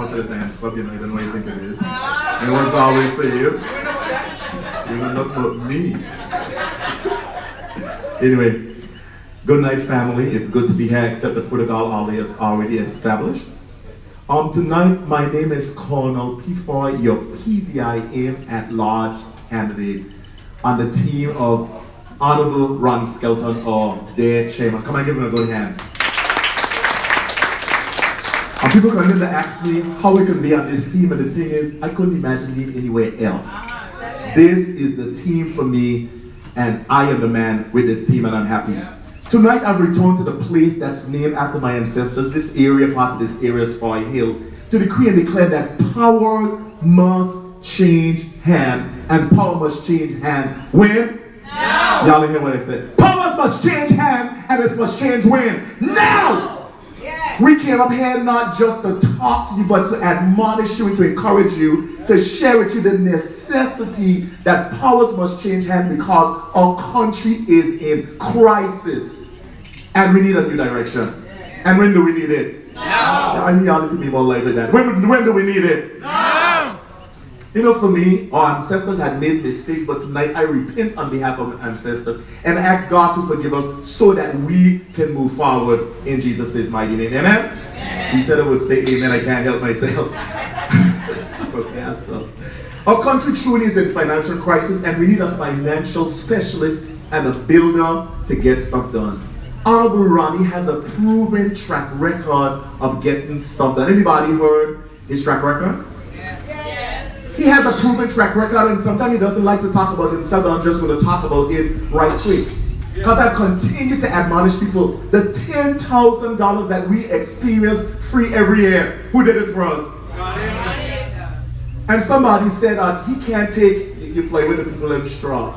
out to the Dance Club, you know, I don't know what you think it is. And what's I always say, you know not but me. Anyway, good night, family. It's good to be here, except the protocol already established. Tonight, my name is Curnal Fahie, your PVIM at large candidate on the team of Honorable Ron Skelton, or their chairman. Come on, give him a good hand. And people come to ask me how we can be on this team, and the thing is, I couldn't imagine being anywhere else. This is the team for me, and I am the man with this team, and I'm happy. Tonight, I've returned to the place that's named after my ancestors. This area, part of this area is Fahie Hill, to decree and declare that powers must change hand, and power must change hand when? Now! Y'all hear what I said? Powers must change hand, and it must change when? Now! We came up here not just to talk to you, but to admonish you and to encourage you, to share with you the necessity that powers must change hands because our country is in crisis. And we need a new direction. And when do we need it? Now. I need y'all to be more lively than that. When do we need it? Now. You know, for me, our ancestors had made mistakes, but tonight I repent on behalf of my ancestors and ask God to forgive us so that we can move forward in Jesus' mighty name. Amen? Amen. He said I would say amen. I can't help myself. Our country truly is in financial crisis, and we need a financial specialist and a builder to get stuff done. Honorable Ronnie has a proven track record of getting stuff done. Anybody heard his track record? He has a proven track record, and sometimes he doesn't like to talk about himself, but I'm just going to talk about it right quick. Because I continue to admonish people, the $10,000 that we experience free every year, who did it for us? And somebody said that he can't take, you fly with the people in straw.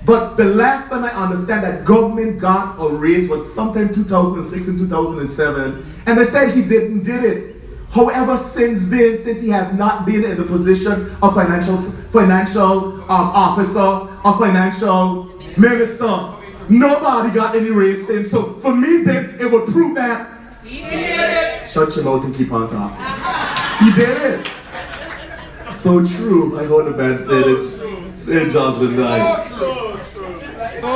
But the last time I understand that government got a raise was sometime 2006 and 2007, and they said he did it. However, since then, since he has not been in the position of financial officer or financial minister, nobody got any raise since. So for me, then it would prove that he did it. Shut your mouth and keep on talking. He did it. So true. I heard the band say it. St. John's would die.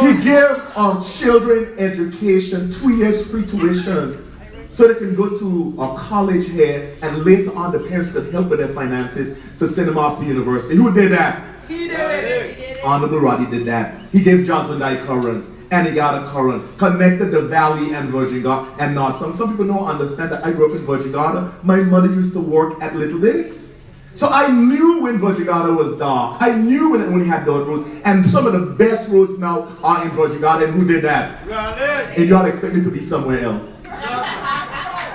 He gave our children education, 2 years free tuition, so they can go to a college here, and later on the parents could help with their finances to send them off to university. Who did that? He did it. Honorable Roddy did that. He gave Johnson Dye current, and he got a current, connected the Valley and Virgin Gorda and North. Some people don't understand that I grew up in Virgin Gorda. My mother used to work at Little Lakes. So I knew when Virgin Gorda was dark. I knew when it only had dirt roads. And some of the best roads now are in Virgin Gorda. And who did that? And y'all expect me to be somewhere else.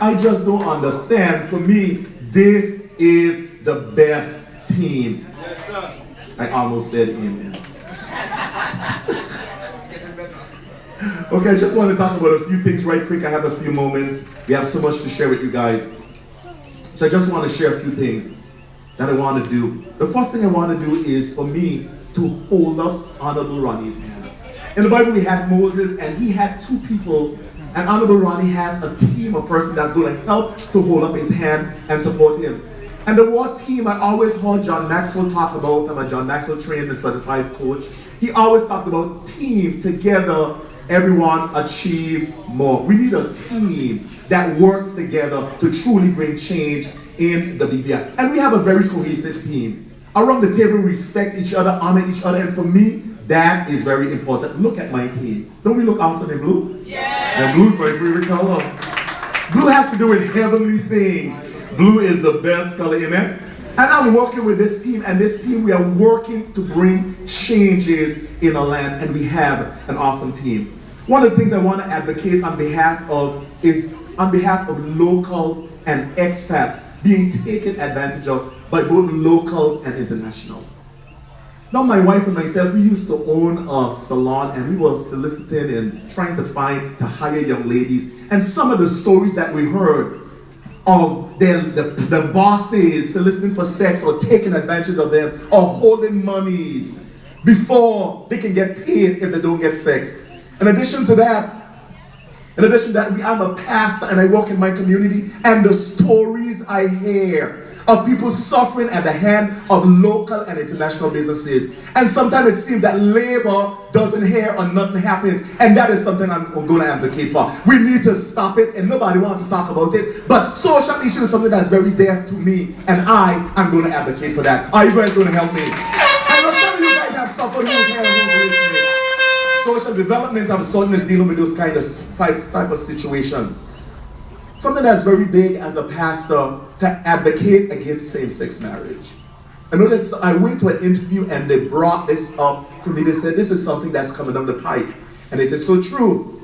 I just don't understand. For me, this is the best team. Yes, sir. I almost said amen. Okay, I just want to talk about a few things right quick. I have a few moments. We have so much to share with you guys. So I just want to share a few things that I want to do. The first thing I want to do is for me to hold up Honorable Ronnie's hand. In the Bible, we had Moses, and he had two people. And Honorable Ronnie has a team, a person that's going to help to hold up his hand and support him. And the word team, I always heard John Maxwell talk about. I'm a John Maxwell trained and certified coach. He always talked about team, together, everyone achieves more. We need a team that works together to truly bring change in the BVI. And we have a very cohesive team. Around the table, we respect each other, honor each other, and for me, that is very important. Look at my team. Don't we look awesome in blue? Yeah. And blue's my favorite color. Blue has to do with heavenly things. Blue is the best color, amen? And I'm working with this team, and this team, we are working to bring changes in our land, and we have an awesome team. One of the things I want to advocate on behalf of is on behalf of locals and expats being taken advantage of by both locals and internationals. Now, my wife and myself, we used to own a salon, and we were soliciting and trying to hire young ladies. And some of the stories that we heard of the bosses soliciting for sex or taking advantage of them or holding monies before they can get paid if they don't get sex. In addition to that, In addition to that, I'm a pastor and I work in my community, and the stories I hear of people suffering at the hand of local and international businesses. And sometimes it seems that labor doesn't hear or nothing happens, and that is something I'm going to advocate for. We need to stop it, and nobody wants to talk about it, but social issue is something that's very dear to me, and I am going to advocate for that. Are you guys going to help me? I know some of you guys have suffered with social development of sudden is dealing with those type of situation. Something that's very big as a pastor to advocate against same-sex marriage. I noticed I went to an interview and they brought this up to me. They said this is something that's coming down the pipe, and it is so true.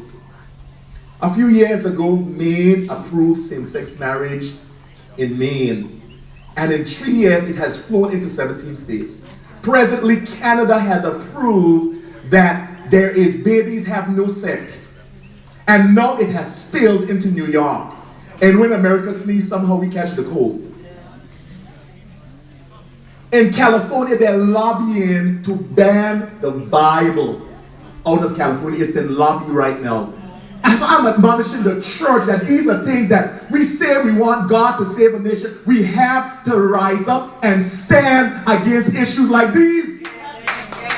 A few years ago, Maine approved same-sex marriage in Maine, and in 3 years it has flown into 17 states. Presently, Canada has approved that there is babies have no sex, and now it has spilled into New York. And when America sneezes, somehow we catch the cold. In California, they're lobbying to ban the Bible out of California. It's in lobby right now. And so I'm admonishing the church that these are things that we say we want God to save a nation. We have to rise up and stand against issues like these.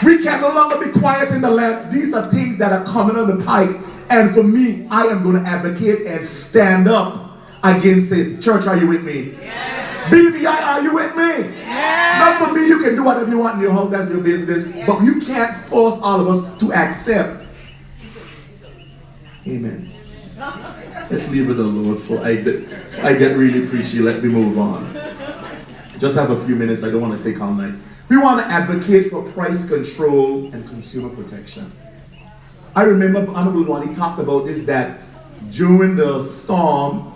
We can no longer be quiet in the land. These are things that are coming on the pike. And for me, I am going to advocate and stand up against it. Church, are you with me? Yes. BVI, are you with me? Yes. Not for me, you can do whatever you want in your house, that's your business. Yes. But you can't force all of us to accept. Amen. Let's leave it alone for I get really preachy. Let me move on. Just have a few minutes. I don't want to take all night. We want to advocate for price control and consumer protection. I remember Honorable One, he talked about this, that during the storm,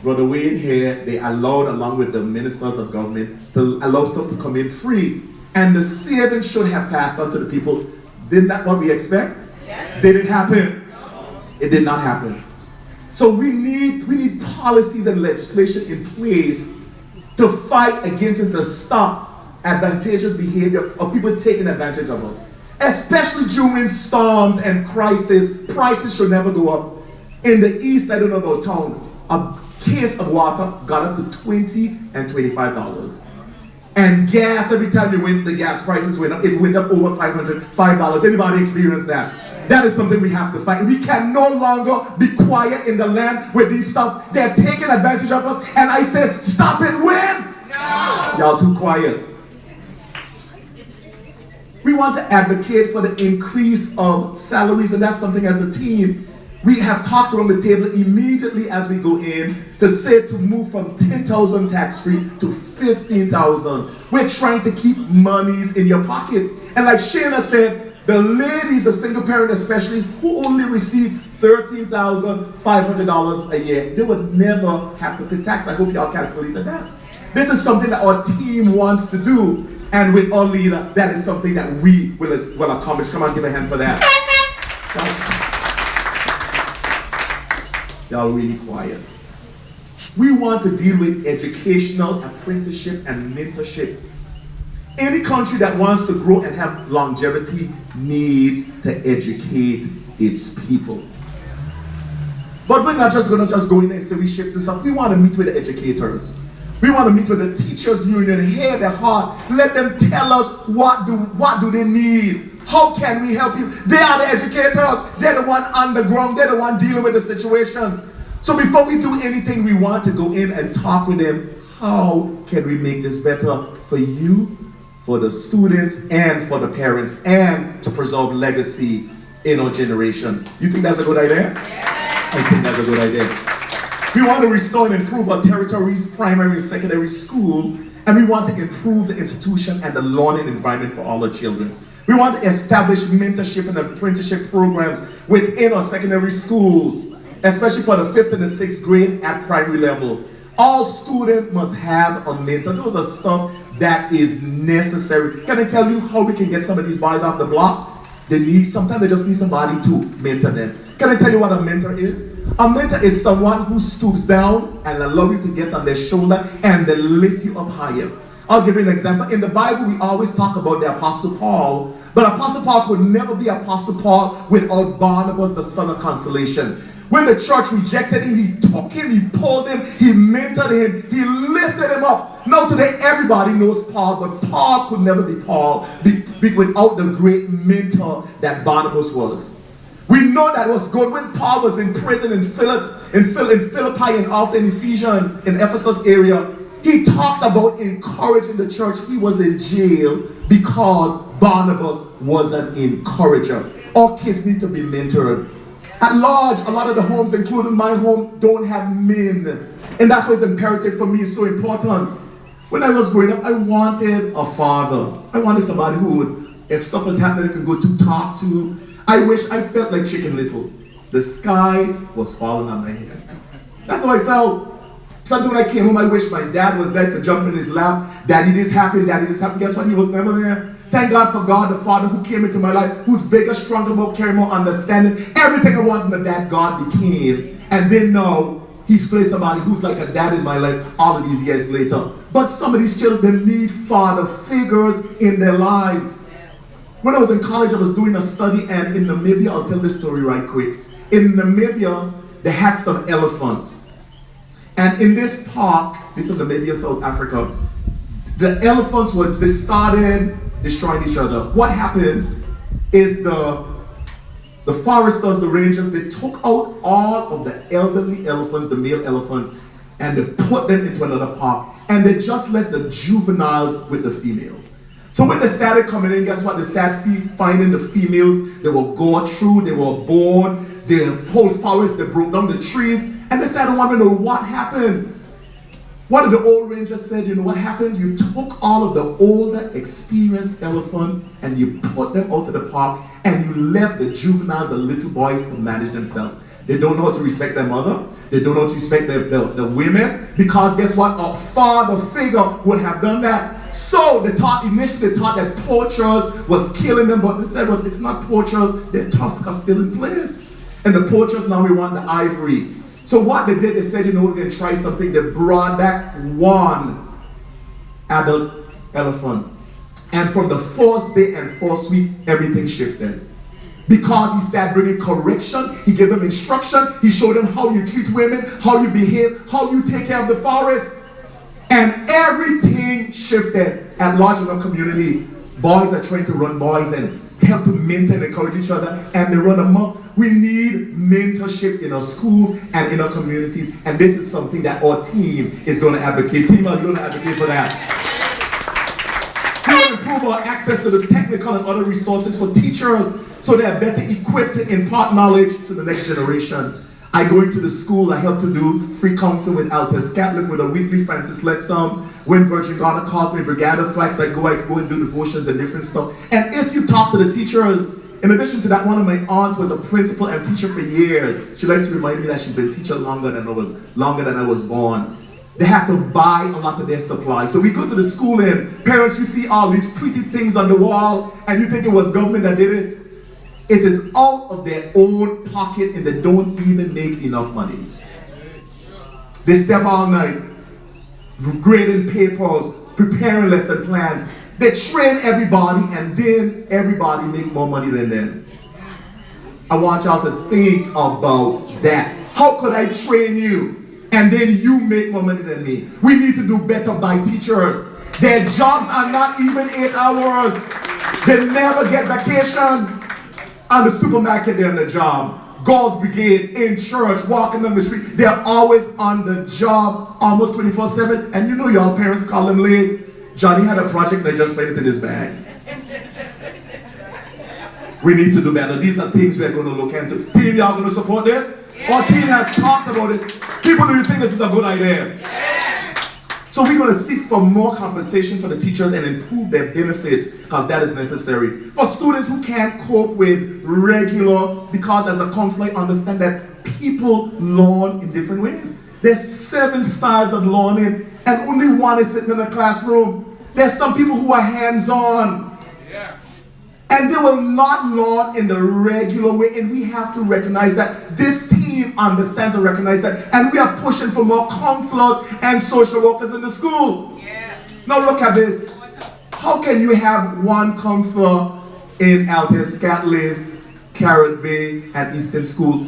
Brother Wayne here, they allowed, along with the ministers of government, to allow stuff to come in free. And the saving should have passed on to the people. Didn't that what we expect? Yes. Did it happen? No. It did not happen. So we need policies and legislation in place to fight against it, to stop advantageous behavior of people taking advantage of us. Especially during storms and crises, prices should never go up. In the East, I don't know about town, a case of water got up to $20 and $25. And gas, every time you went, the gas prices went up. It went up over $505. Anybody experience that? That is something we have to fight. We can no longer be quiet in the land with these stuff. They're taking advantage of us. And I said, stop it when? No. Y'all too quiet. We want to advocate for the increase of salaries, and that's something as the team we have talked around the table immediately as we go in to say to move from 10,000 tax-free to 15,000. We're trying to keep monies in your pocket. And like Shayna said, the ladies, the single parent especially, who only receive $13,500 a year, they would never have to pay tax. I hope y'all calculated that. This is something that our team wants to do. And with our leader, that is something that we will accomplish. Come on, give a hand for that. Y'all really quiet. We want to deal with educational apprenticeship and mentorship. Any country that wants to grow and have longevity needs to educate its people. But we're not just going to go in and say we shift this up. We want to meet with the educators. We want to meet with the teachers union, hear their heart. Let them tell us what do they need. How can we help you? They are the educators. They're the one on the ground. They're the one dealing with the situations. So before we do anything, we want to go in and talk with them. How can we make this better for you, for the students, and for the parents, and to preserve legacy in our generations? You think that's a good idea? I think that's a good idea. We want to restore and improve our territory's primary and secondary school, and we want to improve the institution and the learning environment for all our children. We want to establish mentorship and apprenticeship programs within our secondary schools, especially for the 5th and the 6th grade at primary level. All students must have a mentor. Those are stuff that is necessary. Can I tell you how we can get some of these boys off the block? Sometimes they just need somebody to mentor them. Can I tell you what a mentor is? A mentor is someone who stoops down and allows you to get on their shoulder and they lift you up higher. I'll give you an example. In the Bible, we always talk about the Apostle Paul But Apostle Paul could never be Apostle Paul without Barnabas, the son of consolation. When the church rejected him, he took him, he pulled him, he mentored him, he lifted him up. Now today everybody knows Paul, but Paul could never be Paul without the great mentor that Barnabas was. We know that was good when Paul was in prison in Philippi and also in Ephesians, in Ephesus area. He talked about encouraging the church. He was in jail because Barnabas was an encourager. All kids need to be mentored. At large, a lot of the homes, including my home, don't have men. And that's what's imperative for me, it's so important. When I was growing up, I wanted a father. I wanted somebody who would, if stuff was happening, I could go to talk to. I felt like Chicken Little. The sky was falling on my head. That's how I felt. Sometimes when I came home, I wish my dad was there to jump in his lap. Daddy this happened, daddy this happened. Guess what? He was never there. Thank God for God, the Father who came into my life, who's bigger, stronger, more caring, more understanding. Everything I wanted in a dad, God became. And then now, He's placed somebody who's like a dad in my life all of these years later. But some of these children need father figures in their lives. When I was in college, I was doing a study, and in Namibia, I'll tell this story right quick. In Namibia, they had some elephants. And in this park, this is Namibia, South Africa, the elephants they started destroying each other. What happened is the foresters, the rangers, they took out all of the elderly elephants, the male elephants, and they put them into another park. And they just left the juveniles with the females. So when they started coming in, guess what? They started finding the females. They were gored through, they were bored, the whole forest, they broke down the trees, and they started wondering what happened. One of the old rangers said, you know what happened? You took all of the older, experienced elephants and you put them out to the park, and you left the juveniles, the little boys, to manage themselves. They don't know how to respect their mother. They don't know how to respect the women, because guess what? A father figure would have done that. So initially they thought that poachers was killing them, but they said, well, it's not poachers, their tusks are still in place. And the poachers, now we want the ivory. So what they did, they said, you know, we're going to try something. They brought back one adult elephant. And from the first day and first week, everything shifted. Because he started bringing correction, he gave them instruction, he showed them how you treat women, how you behave, how you take care of the forest. And everything shifted at large in our community. Boys are trying to run boys and help to mentor and encourage each other, and they run amok. We need mentorship in our schools and in our communities, and this is something that our team is going to advocate. Team, are you going to advocate for that? We want to improve our access to the technical and other resources for teachers so they are better equipped to impart knowledge to the next generation. I go into the school, I help to do free counsel with Alta Scatliff with a weekly Francis Letsum. When Virgin Garden calls me Brigada Flags, I go and do devotions and different stuff. And if you talk to the teachers, in addition to that, one of my aunts was a principal and teacher for years. She likes to remind me that she's been teacher longer than I was born. They have to buy a lot of their supplies. So we go to the school and parents, you see all these pretty things on the wall and you think it was government that did it. It is out of their own pocket and they don't even make enough money. They step all night, grading papers, preparing lesson plans. They train everybody and then everybody make more money than them. I want y'all to think about that. How could I train you and then you make more money than me? We need to do better by teachers. Their jobs are not even 8 hours. They never get vacation. On the supermarket, they're on the job. Girls Brigade, in church, walking down the street. They're always on the job, almost 24/7. And you know y'all parents call them late. Johnny had a project, they just put it in his bag. We need to do better. These are things we're going to look into. Team, y'all going to support this? Our team has talked about this. People, do you think this is a good idea? So we're going to seek for more compensation for the teachers and improve their benefits, because that is necessary. For students who can't cope with regular, because as a counselor I understand that people learn in different ways. There's 7 styles of learning and only one is sitting in a classroom. There's some people who are hands-on. And they will not learn in the regular way, and we have to recognize that. This team understands and recognizes that, and we are pushing for more counselors and social workers in the school. Now look at this. How can you have one counselor in Altair, Scatliff, Carrot Bay, and Eastern School.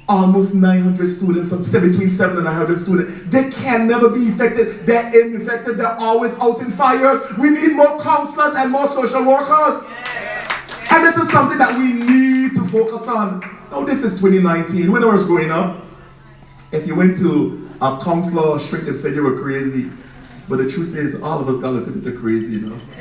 Almost 900 students, between 700 and 900 students. They can never be infected. They're infected. They're always out in fires. We need more counselors and more social workers. And this is something that we need to focus on. Now, this is 2019. When I was growing up, if you went to a counselor or shrink, they said you were crazy. But the truth is, all of us got a little bit of craziness.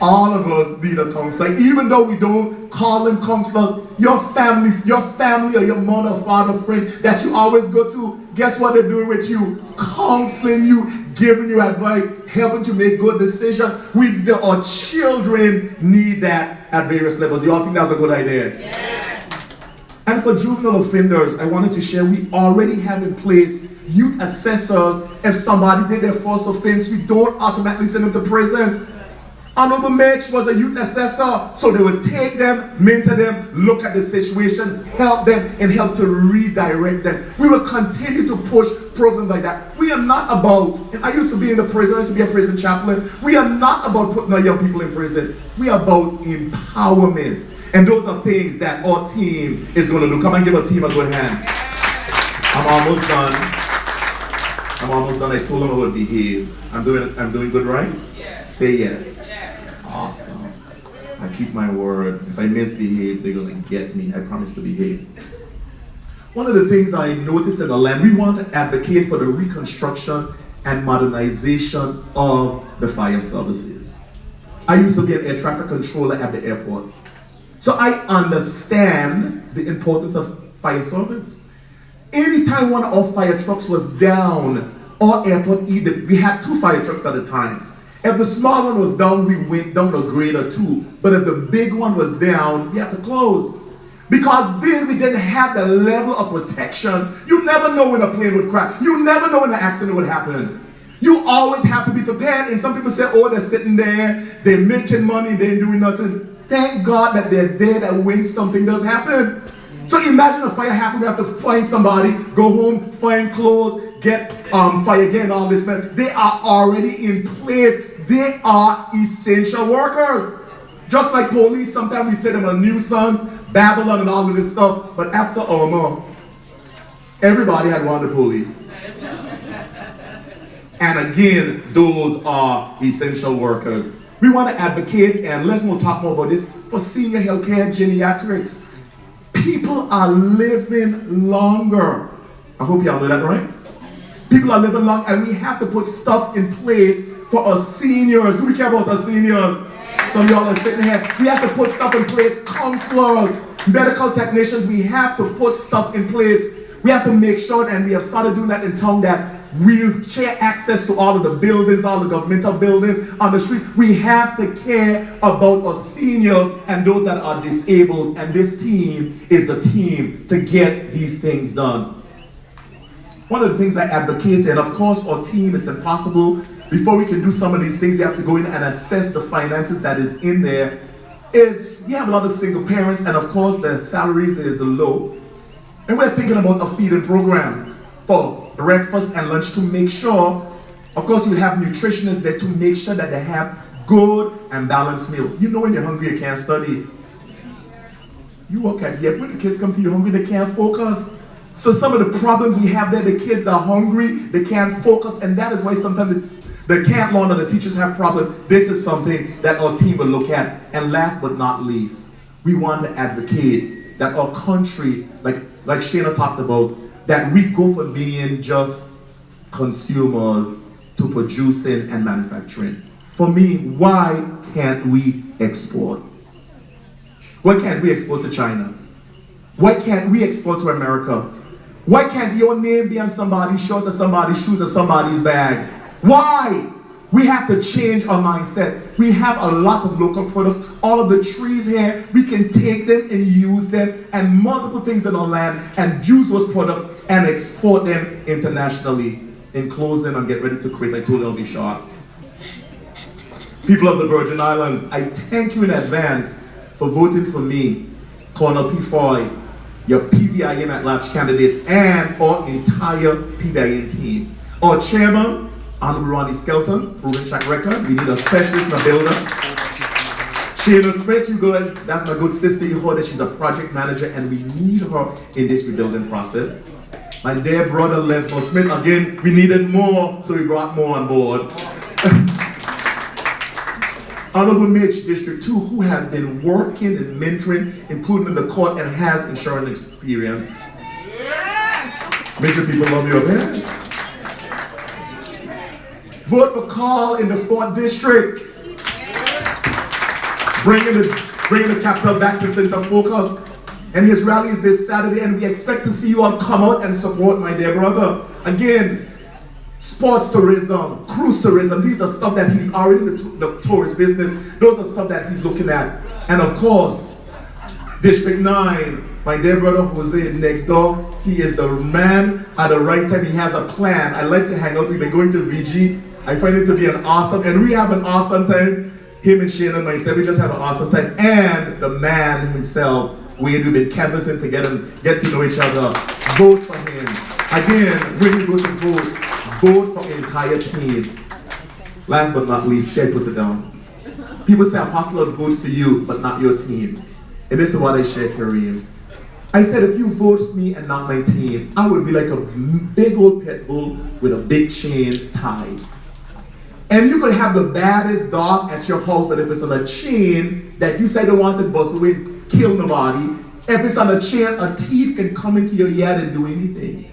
All of us need a counselor. Even though we don't call them counselors, your family or your mother, father, friend that you always go to, guess what they're doing with you? Counseling you, giving you advice, helping you make good decisions. Our children need that at various levels. You all think that's a good idea? Yes. And for juvenile offenders, I wanted to share, we already have in place youth assessors. If somebody did their first offense, we don't automatically send them to prison. Honorable Mitch was a youth assessor, so they would take them, mentor them, look at the situation, help them, and help to redirect them. We will continue to push programs like that. We are not about, and I used to be in the prison, I used to be a prison chaplain. We are not about putting our young people in prison. We are about empowerment. And those are things that our team is going to do. Come and give our team a good hand. I'm almost done. I told them I would behave. I'm doing good, right? Yes. Say yes. Awesome. I keep my word. If I misbehave, they're going to get me. I promise to behave. One of the things I noticed in the land, we want to advocate for the reconstruction and modernization of the fire services. I used to be an air traffic controller at the airport. So I understand the importance of fire service. Anytime one of our fire trucks was down, our airport we had 2 fire trucks at a time. If the small one was down, we went down a grade or 2. But if the big one was down, we had to close. Because then we didn't have the level of protection. You never know when a plane would crash. You never know when an accident would happen. You always have to be prepared. And some people say, oh, they're sitting there, they're making money, they're doing nothing. Thank God that they're there that when something does happen. So imagine a fire happen, we have to find somebody, go home, find clothes, get fire again, all this stuff. They are already in place. They are essential workers. Just like police, sometimes we say them are nuisance, Babylon and all of this stuff. But after Irma, everybody had wanted the police. And again, those are essential workers. We want to advocate, and we'll talk more about this, for senior healthcare geriatrics. People are living longer. I hope y'all know that, right? People are living long, and we have to put stuff in place for our seniors. Do we care about our seniors? Some of y'all are sitting here. We have to put stuff in place. Counselors, medical technicians, we have to put stuff in place. We have to make sure, and we have started doing that in town, that wheelchair access to all of the buildings, all the governmental buildings on the street. We have to care about our seniors and those that are disabled, and this team is the team to get these things done. One of the things I advocate, and of course our team, is impossible. Before we can do some of these things, we have to go in and assess the finances that is in there. Is we have a lot of single parents, and of course their salaries is low. And we're thinking about a feeding program for breakfast and lunch to make sure, of course you have nutritionists there to make sure that they have good and balanced meal. You know when you're hungry, you can't study. You work at yet when the kids come to you hungry, they can't focus. So some of the problems we have there, the kids are hungry, they can't focus, and that is why sometimes the camp lawn or the teachers have problems. This is something that our team will look at. And last but not least, we want to advocate that our country, like Shana talked about, that we go from being just consumers to producing and manufacturing. For me, why can't we export? Why can't we export to China? Why can't we export to America? Why can't your name be on somebody's shirt or somebody's shoes or somebody's bag? Why? We have to change our mindset. We have a lot of local products. All of the trees here, we can take them and use them and multiple things in our land and use those products and export them internationally. In closing, I'm getting ready to quit. I told you I'll be short. People of the Virgin Islands, I thank you in advance for voting for me, Curnal P. Fahie, your PVIM at-large candidate, and our entire PVIM team. Our chairman, Honorable Ronnie Skelton, proven track record. We need a specialist in the building. Shayna Smith, you good. That's my good sister. You heard that she's a project manager and we need her in this rebuilding process. My dear brother Lesmo Smith, again, we needed more, so we brought more on board. Honorable Mitch, District 2, who have been working and mentoring, including in the court, and has insurance experience. Major people love you, okay? Vote for Carl in the 4th District. Bringing the capital back to center focus. And his rally is this Saturday, and we expect to see you all come out and support my dear brother. Again, sports tourism, cruise tourism, these are stuff that he's already in the tourist business. Those are stuff that he's looking at. And of course, District 9, my dear brother Jose next door, he is the man at the right time. He has a plan. I like to hang out. We've been going to VG. I find it to be an awesome, and we have an awesome time. Him and Shane and myself, we just have an awesome time. And the man himself, we've been canvassing together and get to know each other. Vote for him. Again, when you go to vote for the entire team. Last but not least, Shay put it down. People say, Apostle, I'll vote for you, but not your team. And this is what I share, Kareem. I said, if you vote for me and not my team, I would be like a big old pit bull with a big chain tied. And you could have the baddest dog at your house, but if it's on a chain that you say don't want to bust away, kill nobody, if it's on a chain, a thief can come into your yard and do anything.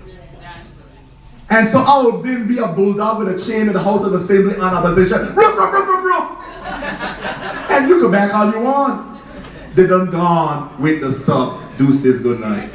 And so I would then be a bulldog with a chain in the House of Assembly on opposition. Roof, roof, roof, roof, roof. And you can back all you want. They done gone with the stuff. Deuces, good night.